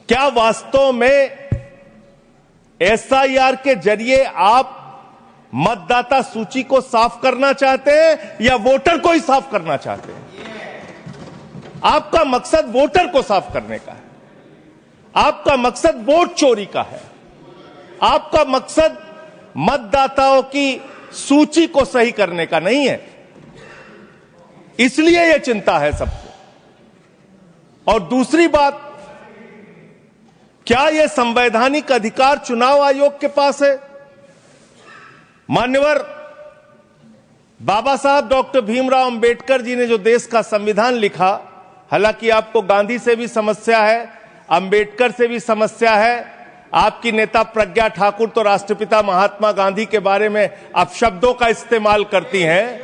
क्या वास्तव में एसआईआर के जरिए आप मतदाता सूची को साफ करना चाहते हैं या वोटर को ही साफ करना चाहते हैं? आपका मकसद वोटर को साफ करने का है, आपका मकसद वोट चोरी का है, आपका मकसद मतदाताओं की सूची को सही करने का नहीं है। इसलिए यह चिंता है सबको। और दूसरी बात, क्या यह संवैधानिक अधिकार चुनाव आयोग के पास है? मान्यवर बाबा साहब डॉक्टर भीमराव अंबेडकर जी ने जो देश का संविधान लिखा, हालांकि आपको गांधी से भी समस्या है, अंबेडकर से भी समस्या है, आपकी नेता प्रज्ञा ठाकुर तो राष्ट्रपिता महात्मा गांधी के बारे में अपशब्दों का इस्तेमाल करती हैं।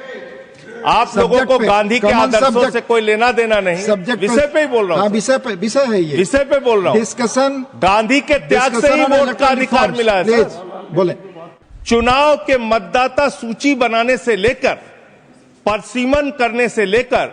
आप लोगों को गांधी के आदर्शों से कोई लेना देना नहीं। विषय पे ही बोल रहा हूं। विषय है ये, विषय पे बोल रहा हूं। डिस्कशन, गांधी के त्याग से ही वोट का अधिकार मिला है। बोले, चुनाव के मतदाता सूची बनाने से लेकर, परिसीमन करने से लेकर,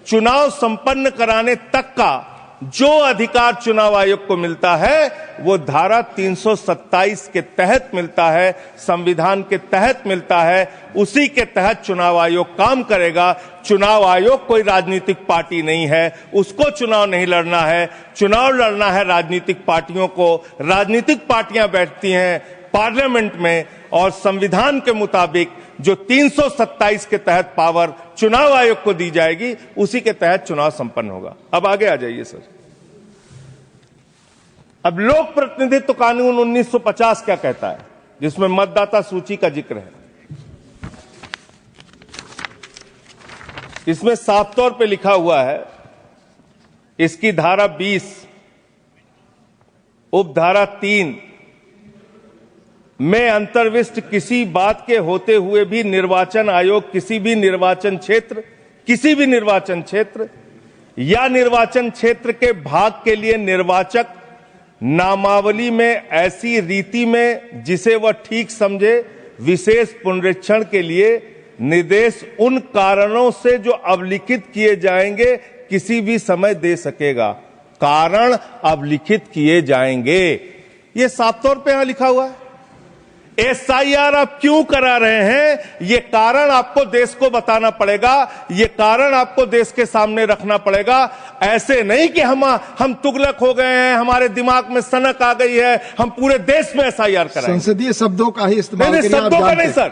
चुनाव संपन्न कराने तक का जो अधिकार चुनाव आयोग को मिलता है वो धारा 327 के तहत मिलता है, संविधान के तहत मिलता है। उसी के तहत चुनाव आयोग काम करेगा। चुनाव आयोग कोई राजनीतिक पार्टी नहीं है, उसको चुनाव नहीं लड़ना है। चुनाव लड़ना है राजनीतिक पार्टियों को। राजनीतिक पार्टियां बैठती हैं पार्लियामेंट में और संविधान के मुताबिक जो 327 के तहत पावर चुनाव आयोग को दी जाएगी, उसी के तहत चुनाव संपन्न होगा। अब आगे आ जाइए सर। अब लोक प्रतिनिधित्व कानून 1950 क्या कहता है, जिसमें मतदाता सूची का जिक्र है? इसमें साफ तौर पे लिखा हुआ है, इसकी धारा 20 उपधारा 3 में अंतर्विष्ट किसी बात के होते हुए भी निर्वाचन आयोग किसी भी निर्वाचन क्षेत्र या निर्वाचन क्षेत्र के भाग के लिए निर्वाचक नामावली में ऐसी रीति में जिसे वह ठीक समझे विशेष पुनरीक्षण के लिए निर्देश उन कारणों से जो अवलिखित किए जाएंगे किसी भी समय दे सकेगा। कारण अवलिखित किए जाएंगे, ये साफ तौर पे यहां लिखा हुआ है। एसआईआर आप क्यों करा रहे हैं, ये कारण आपको देश को बताना पड़ेगा, ये कारण आपको देश के सामने रखना पड़ेगा। ऐसे नहीं कि हम तुगलक हो गए हैं, हमारे दिमाग में सनक आ गई है, हम पूरे देश में एसआईआर कराएंगे। संसदीय शब्दों का ही इस्तेमाल करिए। शब्दों का नहीं सर,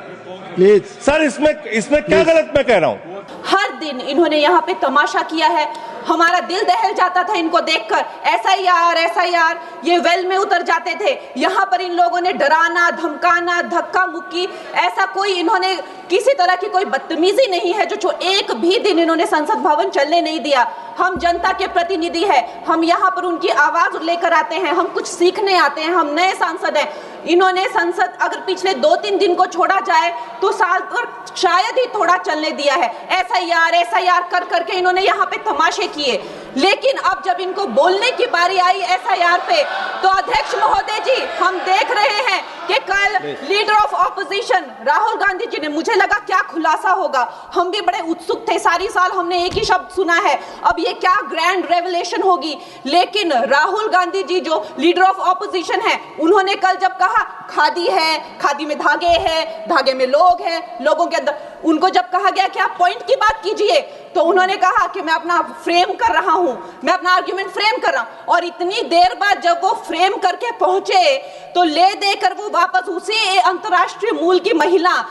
प्लीज सर, इसमें क्या गलत मैं कह रहा हूं? हर दिन इन्होंने यहाँ पे तमाशा किया है, हमारा दिल दहल जाता था इनको देखकर। एसआईआर ये वेल में उतर जाते थे। यहाँ पर इन लोगों ने डराना, धमकाना, धक्का मुक्की, ऐसा कोई इन्होंने किसी तरह की कोई बदतमीजी नहीं है जो एक भी दिन इन्होंने संसद भवन चलने नहीं दिया। हम जनता के प्रतिनिधि हैं, हम यहाँ पर उनकी आवाज लेकर आते हैं, हम कुछ सीखने आते हैं, हम नए सांसद हैं। इन्होंने संसद अगर पिछले 2-3 दिन को छोड़ा जाए तो साल पर शायद ही थोड़ा चलने दिया है। एसआईआर कर करके इन्होंने यहाँ पे तमाशे किए। लेकिन अब जब इनको बोलने की बारी आई एसआईआर पे, तो अध्यक्ष महोदय जी, हम देख रहे हैं कि कल leader of opposition Rahul Gandhi ji ने, मुझे लगा क्या खुलासा होगा, हम भी बड़े उत्सुक थे। सारी साल हमने एक ही शब्द सुना है, अब ये क्या ग्रैंड रेवलेशन होगी। लेकिन राहुल गांधी जी जो लीडर ऑफ ऑपोजिशन है, उन्होंने कल जब कहा खादी है, खादी में धागे हैं, धागे में लोग हैं, लोगों के अंदर, उनको जब कहा गया कि आप पॉइंट की बात कीजिए, तो उन्होंने कहा कि मैं अपना फ्रेम कर रहा हूं, मैं अपना आर्गुमेंट फ्रेम कर रहा हूं। और इतनी देर बाद जब वो फ्रेम करके पहुंचे तो ले देकर वो वापस उसी अंतर्राष्ट्रीय मूल की महिला,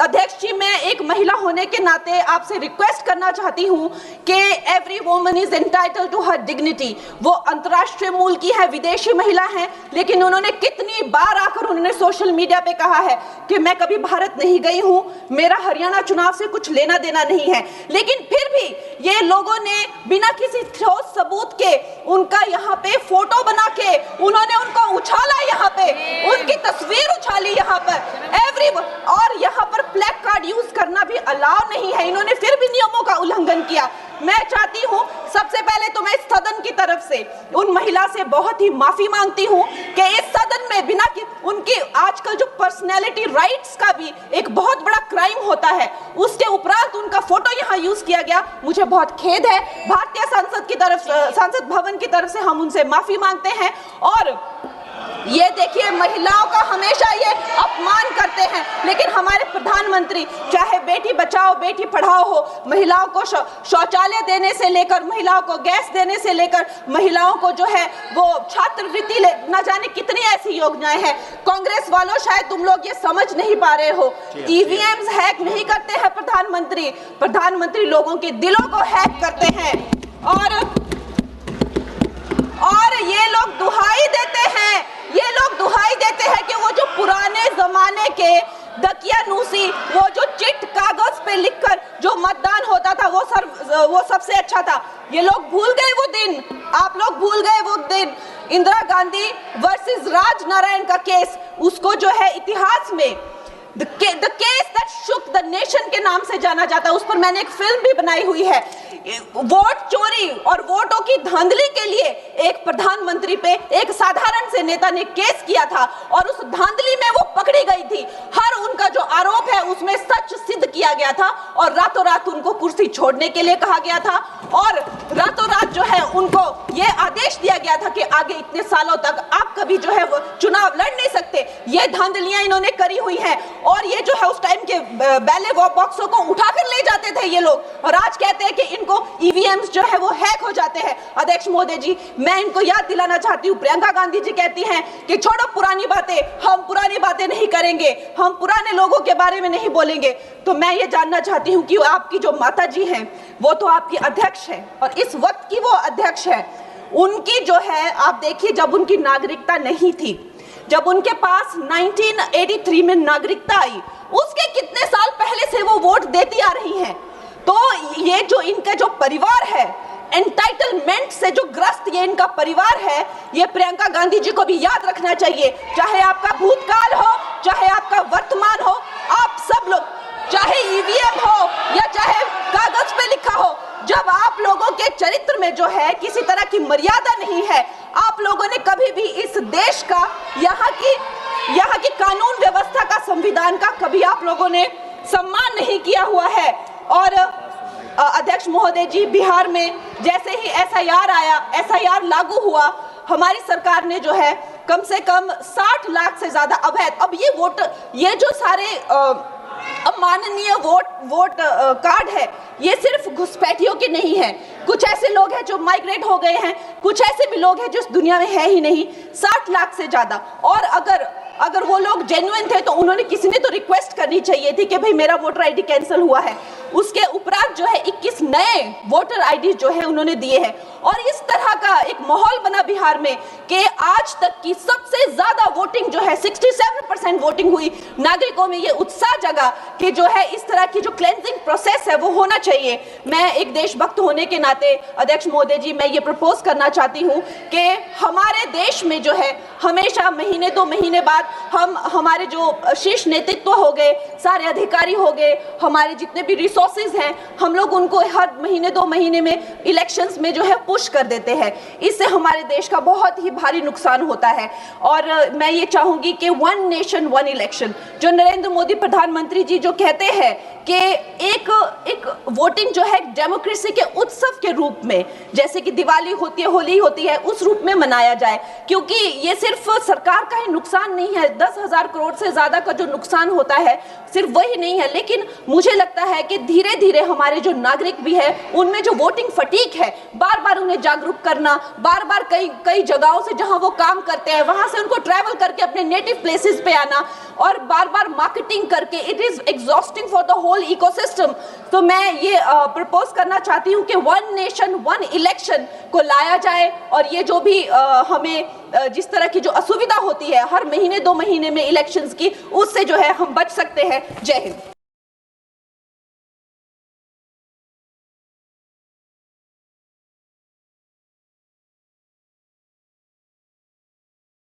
अध्यक्ष जी, मैं एक महिला होने के नाते आपसे रिक्वेस्ट करना चाहती हूं कि every woman is entitled to her dignity. वो अंतर्राष्ट्रीय मूल की है, विदेशी महिला है, लेकिन उन्होंने कितनी बार आकर उन्होंने सोशल मीडिया पे कहा है कि मैं कभी भारत नहीं गई हूं, मेरा हरियाणा चुनाव से कुछ लेना देना नहीं है। लेकिन फिर भी ये लोगों ने बिना किसी ठोस सबूत के उनका यहाँ पे फोटो बना के उन्होंने उनको उछाला, यहाँ पे उनकी तस्वीर उछाली यहाँ पर और यहाँ पर प्लेक कार्ड यूज करना भी अलाउ नहीं है। इन्होंने फिर भी नियमों का उल्लंघन किया। मैं चाहती हूं सबसे पहले तो मैं इस सदन की तरफ से उन महिला से बहुत ही माफी मांगती हूं कि इस सदन में बिना कि उनकी आजकल जो पर्सनैलिटी राइट्स का भी एक बहुत बड़ा क्राइम होता है, उसके उपरांत उनका फोटो यहां यूज किया गया। मुझे बहुत खेद है। भारतीय संसद भवन की तरफ से हम उनसे माफी मांगते हैं। और ये देखिए, महिलाओं का हमेशा ये अपमान करते हैं, लेकिन हमारे प्रधानमंत्री चाहे बेटी बचाओ बेटी पढ़ाओ हो, महिलाओं को शौचालय देने से लेकर, महिलाओं को गैस देने से लेकर, महिलाओं को जो है वो छात्रवृत्ति न जाने कितनी ऐसी योजनाएं हैं। कांग्रेस वालों, शायद तुम लोग ये समझ नहीं पा रहे हो, ईवीएम्स हैक नहीं करते हैं प्रधानमंत्री लोगों के दिलों को हैक करते हैं। और ये लोग दुहाई देते हैं कि वो जो पुराने जमाने के दकियानूसी, वो जो चिट कागज पे लिखकर जो मतदान होता था वो सबसे अच्छा था। ये लोग भूल गए वो दिन, आप लोग भूल गए वो दिन। इंदिरा गांधी वर्सेस राज नारायण का केस, उसको जो है इतिहास में The case that shook the nation के नाम से जाना जाता है। उस पर मैंने एक फिल्म भी बनाई हुई है। वोट चोरी और वोटों की धांधली के लिए एक प्रधानमंत्री पे एक साधारण से नेता ने केस किया था और उस धांधली में वो पकड़ी गई थी। हर उनका जो आरोप है उसमें सच सिद्ध किया गया था और रातों रात उनको कुर्सी छोड़ने के लिए कहा गया था और रातों रात जो है उनको ये आदेश दिया गया था कि आगे इतने सालों तक आप कभी जो है वो चुनाव लड़ नहीं सकते। ये धांधलियां इन्होंने करी हुई हैं और ये जो है उस टाइम के बैलेट बॉक्सों को उठाकर ले जाते थे ये लोग और आज कहते हैं कि इनको ईवीएम्स जो है वो हैक हो जाते हैं। अध्यक्ष महोदय जी, मैं इनको याद दिलाना चाहती हूँ, प्रियंका गांधी जी कहती हैं कि छोड़ो पुरानी बातें, हम पुरानी बातें नहीं करेंगे, हम पुराने लोगों के बारे में नहीं बोलेंगे। तो मैं ये जानना चाहती हूँ कि आपकी जो माता जी हैं वो तो आपकी अध्यक्ष है और इस वक्त की वो अध्यक्ष है। उनकी जो है, आप देखिए, जब उनकी नागरिकता नहीं थी, जब उनके पास 1983 में नागरिकता आई, उसके कितने साल पहले से वो वोट देती आ रही हैं। तो ये जो इनका जो परिवार है, एंटाइटलमेंट से जो ग्रस्त ये इनका परिवार है, ये प्रियंका गांधी जी को भी याद रखना चाहिए। चाहे आपका भूतकाल हो, चाहे आपका वर्तमान हो, आप सब लोग, चाहे ईवीएम हो या चाहे कागज पे लिखा हो, जब आप लोगों के चरित्र में जो है किसी तरह की मर्यादा नहीं है, आप लोगों ने कभी भी इस देश का, यहाँ की कानून व्यवस्था का, संविधान का कभी आप लोगों ने सम्मान नहीं किया हुआ है। और अध्यक्ष महोदय जी, बिहार में जैसे ही एसआईआर आया, एसआईआर लागू हुआ, हमारी सरकार ने जो है कम से कम 60 लाख से ज्यादा अवैध, अब ये जो सारे अमाननीय वोट कार्ड है, ये सिर्फ घुसपैठियों के नहीं है। कुछ ऐसे लोग हैं जो माइग्रेट हो गए हैं, कुछ ऐसे भी लोग हैं जो इस दुनिया में है ही नहीं। 60 लाख से ज्यादा। और अगर वो लोग जेन्युइन थे तो उन्होंने, किसी ने तो रिक्वेस्ट करनी चाहिए थी कि भाई मेरा वोटर आईडी कैंसिल हुआ है। उसके उपरांत जो है 21 नए वोटर आईडी जो है उन्होंने दिए हैं। और इस तरह का एक माहौल बना बिहार में कि आज तक की सबसे ज्यादा वोटिंग जो है, 67% वोटिंग हुई। नागरिकों में ये उत्साह जगा कि जो है इस तरह की जो क्लेंजिंग प्रोसेस है वो होना चाहिए। मैं एक देशभक्त होने के नाते अध्यक्ष महोदय जी, मैं ये प्रपोज करना चाहती हूँ कि हमारे देश में जो है हमेशा महीने 2 महीने बाद हमारे जो शीर्ष नेतृत्व हो गए, सारे अधिकारी हो गए, हमारे जितने भी रिसोर्सेज हैं, हम लोग उनको हर महीने 2 महीने में इलेक्शंस में जो है पुश कर देते हैं। इससे हमारे देश का बहुत ही भारी नुकसान होता है। और मैं ये चाहूंगी कि 1 नेशन 1 इलेक्शन, जो नरेंद्र मोदी प्रधानमंत्री जी जो कहते हैं कि एक वोटिंग जो है डेमोक्रेसी के उत्सव के रूप में, जैसे कि दिवाली होती है, होली होती है, उस रूप में मनाया जाए। क्योंकि ये सिर्फ सरकार का ही नुकसान नहीं है, 10,000 करोड़ से ज्यादा का जो नुकसान होता है सिर्फ वही नहीं है, लेकिन मुझे लगता है कि धीरे धीरे हमारे जो नागरिक भी है उनमें जो वोटिंग फटीक है, बार बार उन्हें जागरूक करना, बार बार कई जगहों से जहां वो काम करते हैं वहां से उनको ट्रैवल करके अपने नेटिव प्लेसेस पे आना और बार बार मार्केटिंग करके, it is exhausting for the whole ecosystem. तो मैं ये प्रपोज करना चाहती हूँ कि 1 नेशन 1 इलेक्शन को लाया जाए और ये जो भी हमें जिस तरह की जो असुविधा होती है हर महीने 2 महीने में इलेक्शंस की, उससे जो है हम बच सकते हैं। जय हिंद।